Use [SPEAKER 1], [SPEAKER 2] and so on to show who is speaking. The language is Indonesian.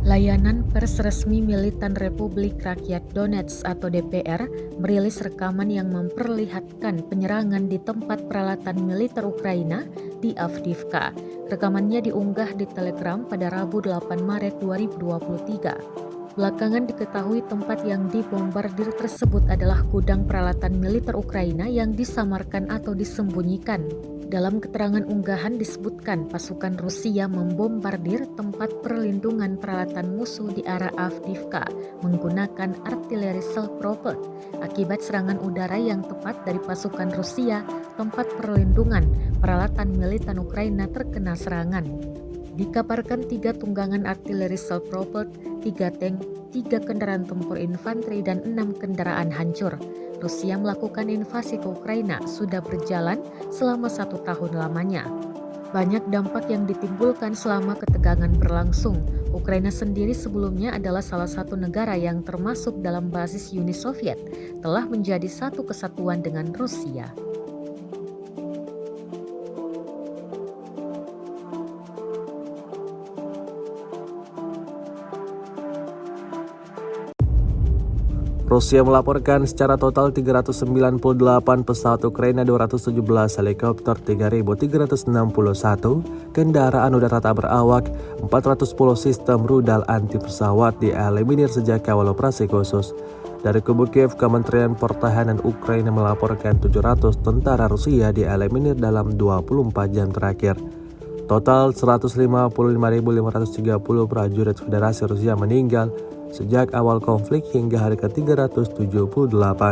[SPEAKER 1] Layanan pers resmi Militan Republik Rakyat Donetsk atau DPR merilis rekaman yang memperlihatkan penyerangan di tempat peralatan militer Ukraina di Avdiivka. Rekamannya diunggah di Telegram pada Rabu 8 Maret 2023. Belakangan diketahui tempat yang dibombardir tersebut adalah gudang peralatan militer Ukraina yang disamarkan atau disembunyikan. Dalam keterangan unggahan disebutkan pasukan Rusia membombardir tempat perlindungan peralatan musuh di arah Avdiivka menggunakan artileri self-propelled. Akibat serangan udara yang tepat dari pasukan Rusia, tempat perlindungan peralatan militer Ukraina terkena serangan. Dikabarkan 3 tunggangan artileri self-propelled, 3 tank, 3 kendaraan tempur infanteri, dan 6 kendaraan hancur. Rusia melakukan invasi ke Ukraina sudah berjalan selama 1 tahun lamanya. Banyak dampak yang ditimbulkan selama ketegangan berlangsung. Ukraina sendiri sebelumnya adalah salah satu negara yang termasuk dalam basis Uni Soviet, telah menjadi satu kesatuan dengan Rusia.
[SPEAKER 2] Rusia melaporkan secara total 398 pesawat Ukraina, 217 helikopter, 3.361 kendaraan udara tak berawak, 410 sistem rudal anti pesawat dieliminir sejak awal operasi khusus. Dari kubu Kiev, Kementerian Pertahanan Ukraina melaporkan 700 tentara Rusia dieliminir dalam 24 jam terakhir. Total 155.530 prajurit Federasi Rusia meninggal sejak awal konflik hingga hari ke-378.